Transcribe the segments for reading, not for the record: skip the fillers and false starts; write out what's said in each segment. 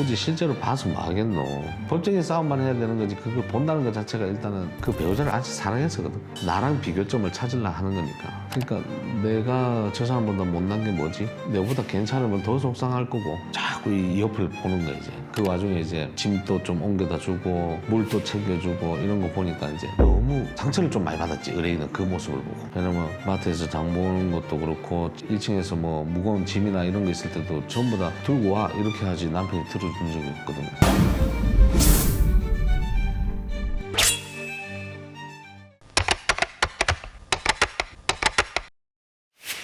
굳이 실제로 봐서 뭐 하겠노. 법적인 싸움만 해야 되는 거지 그걸 본다는 것 자체가 일단은 그 배우자를 아직 사랑했었거든. 나랑 비교점을 찾으려 하는 거니까. 그러니까 내가 저 사람보다 못난 게 뭐지? 내보다 괜찮으면 더 속상할 거고 자꾸 이 옆을 보는 거야 이제. 그 와중에 이제 짐도 좀 옮겨다 주고 물도 챙겨주고 이런 거 보니까 이제 너무 상처를 좀 많이 받았지. 의뢰인은 그 모습을 보고. 왜냐면 마트에서 장 보는 것도 그렇고 1층에서 뭐 무거운 짐이나 이런 거 있을 때도 전부 다 들고 와 이렇게 하지 남편이 들어준 적이 없거든.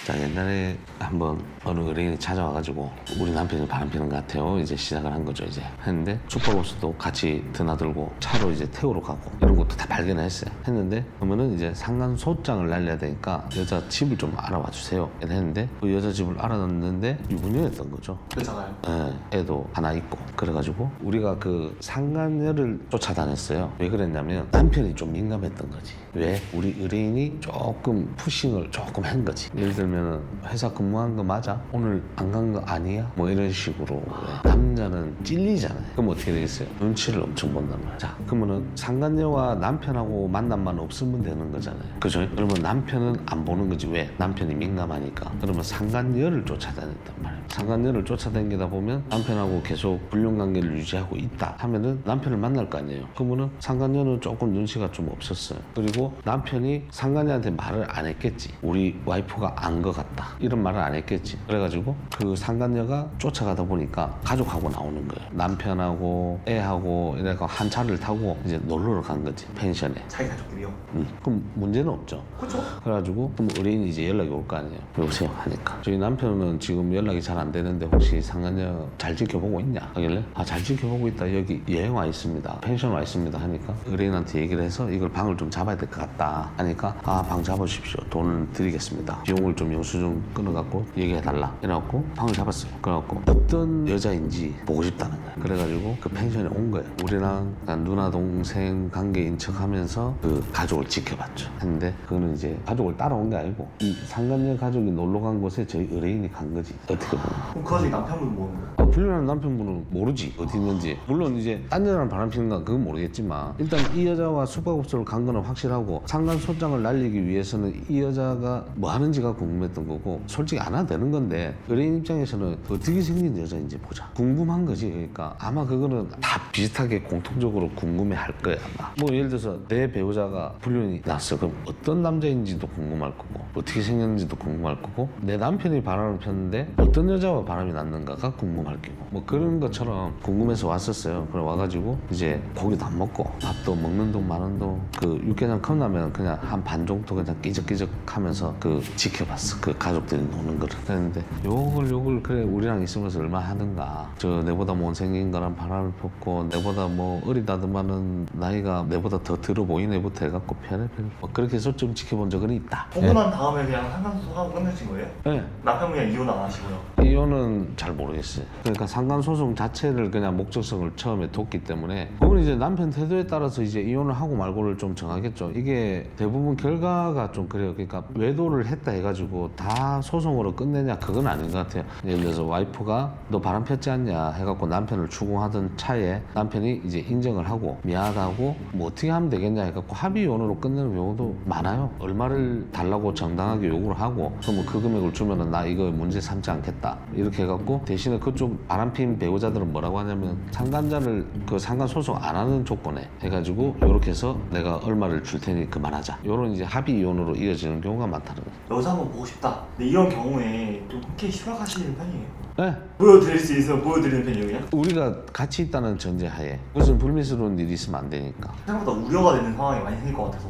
자, 옛날에 한번 어느 의뢰인이 찾아와가지고 우리 남편이 바람피는 것 같아요. 이제 시작을 한 거죠. 이제 했는데 숙박업소도 같이 드나들고 차로 이제 태우러 가고 이런 것도 다 발견을 했어요. 했는데 그러면은 이제 상간소장을 날려야 되니까 여자 집을 좀 알아봐 주세요. 했는데 그 여자 집을 알아놨는데 유부녀였던 거죠. 그렇잖아요. 예, 애도 하나 있고 그래가지고 우리가 그 상간녀를 쫓아다녔어요. 왜 그랬냐면 남편이 좀 민감했던 거지. 왜? 우리 의뢰인이 조금 푸싱을 조금 한 거지. 예를 들면 회사 근무한 거 맞아? 오늘 안 간 거 아니야? 뭐 이런 식으로. 왜? 남자는 찔리잖아요. 그럼 어떻게 되겠어요? 눈치를 엄청 본단 말이야. 자, 그러면은 상간녀와 남편하고 만남만 없으면 되는 거잖아요. 그죠? 그러면 남편은 안 보는 거지. 왜? 남편이 민감하니까. 그러면 상간녀를 쫓아다녔단 말이야. 상간녀를 쫓아다니다 보면 남편하고 계속 불륜 관계를 유지하고 있다 하면은 남편을 만날 거 아니에요. 그러면은 상간녀는 조금 눈치가 좀 없었어요. 그리고 남편이 상간녀한테 말을 안 했겠지. 우리 와이프가 안 것 같다 이런 말을 안 했겠지. 그래가지고 그 상간녀가 쫓아가다 보니까 가족하고 나오는 거예요. 남편하고 애하고 이래가 한 차를 타고 이제 놀러를 간 거지. 펜션에. 자기 가족들이요. 그럼 문제는 없죠. 그렇죠. 그래가지고 그럼 의뢰인이 이제 연락이 올 거 아니에요. 여보세요 하니까 저희 남편은 지금 연락이 잘 안 되는데 혹시 상간녀 잘 지켜보고 있냐 하길래 아 잘 지켜보고 있다. 여기 여행 와 있습니다. 펜션 와 있습니다 하니까 의뢰인한테 얘기를 해서 이걸 방을 좀 잡아야 될 것 같다 하니까 아 방 잡아주십시오. 돈을 드리겠습니다. 비용을 좀 영수증 끊어갖고 얘기해달라 이래갖고 방을 잡았어요. 그래갖고 어떤 여자인지 보고 싶다는 거야. 그래가지고 그 펜션에 온 거예요. 우리랑 누나 동생 관계인 척 하면서 그 가족을 지켜봤죠. 했는데 그거는 이제 가족을 따라온 게 아니고 이 상간녀 가족이 놀러 간 곳에 저희 의뢰인이 간 거지. 어떻게 보면. 그럼 그 와중에 남편분 뭐하는 거예요? 불륜하는 남편분은 모르지 어디 있는지. 물론 이제 딴 여자랑 바람 피는 건 그건 모르겠지만 일단 이 여자와 숙박업소를 간 거는 확실하고 상간소장을 날리기 위해서는 이 여자가 뭐 하는지가 궁금했던 거고 솔직히 안 해도 되는 건데 의뢰인 입장에서는 어떻게 생긴 여자인지 보자 궁금한 거지. 그러니까 아마 그거는 다 비슷하게 공통적으로 궁금해 할 거야 아마. 뭐 예를 들어서 내 배우자가 불륜이 났어. 그럼 어떤 남자인지도 궁금할 거고 어떻게 생겼는지도 궁금할 거고 내 남편이 바람을 폈는데 어떤 여자와 바람이 났는가가 궁금할 거고 뭐 그런 것처럼 궁금해서 왔었어요. 그래 와가지고 이제 고기도 안 먹고 밥도 먹는 동 마는 동 그 육개장 컵라면 그냥 한 반 정도 그냥 끼적끼적 하면서 그 지켜봤어. 그 가족들이 노는 거를. 그랬는데 욕을 그래 우리랑 있으면서 얼마나 하는가. 저 내보다 못생긴 거랑 바람을 폈고 내보다 뭐 어리다듬하는 나이가 내보다 더 들어 보이는 애부터 해갖고 편해 뭐 그렇게 해서 좀 지켜본 적은 있다. 보고 난 다음에 그냥 상간소송하고 끝내신 거예요? 네. 남편분이랑 이혼 안 하시고요? 이혼은 잘 모르겠어요. 그러니까 상간소송 자체를 그냥 목적성을 처음에 뒀기 때문에 그건 이제 남편 태도에 따라서 이제 이혼을 하고 말고를 좀 정하겠죠. 이게 대부분 결과가 좀 그래요. 그러니까 외도를 했다 해가지고 다 소송으로 끝내냐 그건 아닌 것 같아요. 예를 들어서 와이프가 너 바람 폈지 않냐 해갖고 남편을 추궁하던 차에 남편이 이제 인정을 하고 미안하다고 뭐 어떻게 하면 되겠냐 해갖고 합의 이혼으로 끝내는 경우도 많아요. 얼마를 달라고 정당하게 요구를 하고 그러면 그 금액을 주면은 나 이거 문제 삼지 않겠다 이렇게 해갖고 대신에 그쪽 바람핀 배우자들은 뭐라고 하냐면 상간자를 그 상간 소송 안 하는 조건에 해가지고 요렇게 해서 내가 얼마를 줄 테니 그만하자 요런 이제 합의 이혼으로 이어지는 경우가 많다는 거죠. 여자 한번 보고 싶다. 근데 이런 경우에 좀 흔쾌히 수락하시는 편이에요? 네. 보여드릴 수 있으면 보여드리는 편이에요 그냥? 우리가 같이 있다는 전제하에 무슨 불미스러운 일이 있으면 안 되니까. 생각보다 우려가 되는 상황이 많이 생길 것 같아서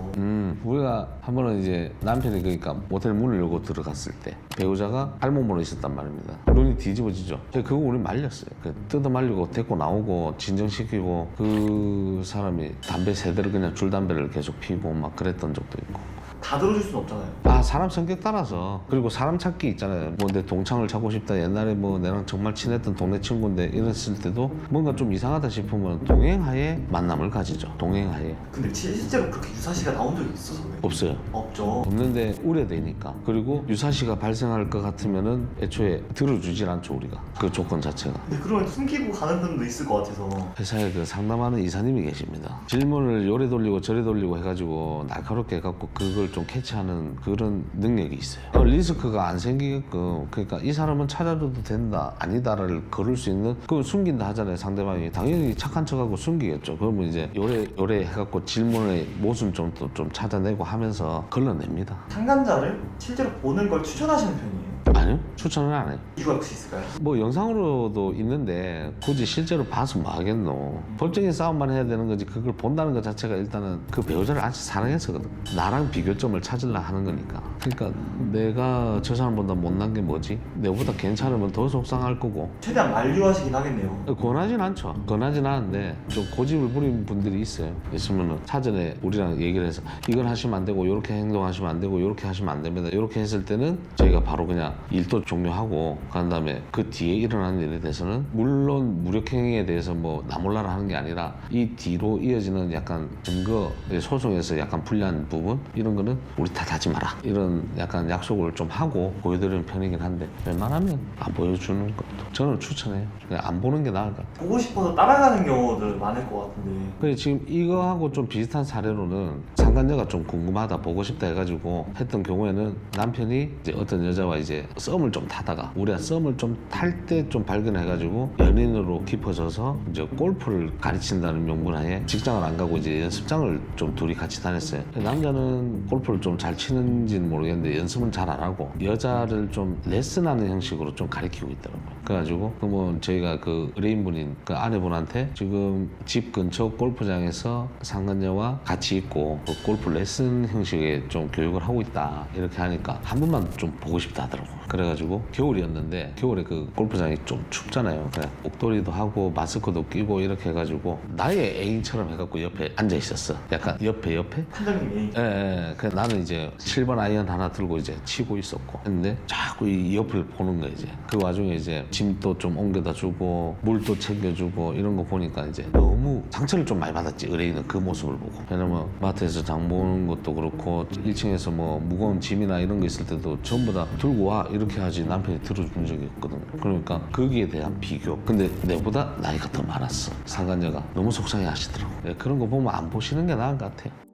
우리가 한 번은 이제 남편이 그러니까 모텔 문을 열고 들어갔을 때 배우자가 알몸으로 있었단 말입니다. 눈이 뒤집어지죠. 그거 우리 말렸어요. 뜯어 말리고 데리고 나오고 진정시키고 그 사람이 담배 세대를 그냥 줄담배를 계속 피우고 막 그랬던 적도 있고. 다 들어줄 수는 없잖아요. 아, 사람 성격 따라서. 그리고 사람 찾기 있잖아요. 뭐 내 동창을 찾고 싶다. 옛날에 뭐 내랑 정말 친했던 동네 친구인데 이랬을 때도 뭔가 좀 이상하다 싶으면 동행하에 만남을 가지죠. 동행하에. 근데 실제로 그렇게 유사시가 나온 적이 있어서 없어요. 없죠. 없는데 우려되니까. 그리고 유사시가 발생할 것 같으면은 애초에 들어주질 않죠, 우리가. 그 조건 자체가. 근데 그러면 숨기고 가는 분도 있을 것 같아서. 회사에 그 상담하는 이사님이 계십니다. 질문을 요래 돌리고 저래 돌리고 해가지고 날카롭게 해갖고 그걸 좀 캐치하는 그런 능력이 있어요. 리스크가 안 생기게끔, 그러니까 이 사람은 찾아줘도 된다 아니다를 걸을 수 있는, 그걸 숨긴다 하잖아요. 상대방이 당연히 착한 척하고 숨기겠죠. 그러면 이제 요래 해갖고 질문의 모순점도 좀 찾아내고 하면서 걸러냅니다. 상간자를 실제로 보는 걸 추천하시는 편이에요. 아니요, 추천을 안 해요. 이유가 혹시 있을까요? 뭐 영상으로도 있는데 굳이 실제로 봐서 뭐 하겠노. 법적인 싸움만 해야 되는 거지, 그걸 본다는 것 자체가 일단은 그 배우자를 아직 사랑해서거든. 나랑 비교점을 찾으려 하는 거니까. 그러니까 내가 저 사람보다 못난 게 뭐지? 내보다 괜찮으면 더 속상할 거고. 최대한 만류하시긴 하겠네요. 권하진 않죠. 권하진 않은데 좀 고집을 부리는 분들이 있어요. 있으면은 사전에 우리랑 얘기를 해서 이걸 하시면 안 되고, 이렇게 행동하시면 안 되고, 이렇게 하시면 안 됩니다. 이렇게 했을 때는 저희가 바로 그냥 일도 종료하고 간 다음에 그 뒤에 일어나는 일에 대해서는 물론 무력행위에 대해서 뭐 나몰라라 하는 게 아니라 이 뒤로 이어지는 약간 증거 소송에서 약간 불리한 부분, 이런 거는 우리 탓하지 마라, 이런 약간 약속을 좀 하고 보여드리는 편이긴 한데 웬만하면 안 보여주는 것도 저는 추천해요. 그냥 안 보는 게 나을 것 같아요. 보고 싶어서 따라가는 경우들 많을 것 같은데. 그래, 지금 이거하고 좀 비슷한 사례로는 상간녀가 좀 궁금하다, 보고 싶다 해가지고 했던 경우에는 남편이 이제 어떤 여자와 이제 썸을 좀 타다가 우리가 썸을 좀 탈 때 좀 발견해가지고 연인으로 깊어져서 이제 골프를 가르친다는 명분하에 직장을 안 가고 이제 연습장을 좀 둘이 같이 다녔어요. 남자는 골프를 좀 잘 치는지는 모르겠는데 연습은 잘 안 하고 여자를 좀 레슨하는 형식으로 좀 가르치고 있더라고요. 그래가지고 그러면 저희가 그 의뢰인분인 그 아내분한테 지금 집 근처 골프장에서 상간녀와 같이 있고 그 골프 레슨 형식의 좀 교육을 하고 있다, 이렇게 하니까 한 번만 좀 보고 싶다 하더라고요. 그래가지고 겨울이었는데 겨울에 그 골프장이 좀 춥잖아요. 그래 목도리도 하고 마스크도 끼고 이렇게 해가지고 나의 애인처럼 해갖고 옆에 앉아 있었어. 약간 옆에 판장님이 예. 그래서 나는 이제 7번 아이언 하나 들고 이제 치고 있었고 했는데 자꾸 이 옆을 보는 거야. 이제 그 와중에 이제 짐도 좀 옮겨다 주고 물도 챙겨주고 이런 거 보니까 이제 너무 상처를 좀 많이 받았지, 의뢰인은 그 모습을 보고. 왜냐면 마트에서 장 보는 것도 그렇고 1층에서 뭐 무거운 짐이나 이런 거 있을 때도 전부 다 들고 와 이렇게 하지 남편이 들어준 적이 없거든. 그러니까 거기에 대한 비교. 근데 내보다 나이가 더 많았어. 상간녀가 너무 속상해 하시더라고. 그런 거 보면 안 보시는 게 나은 것 같아요.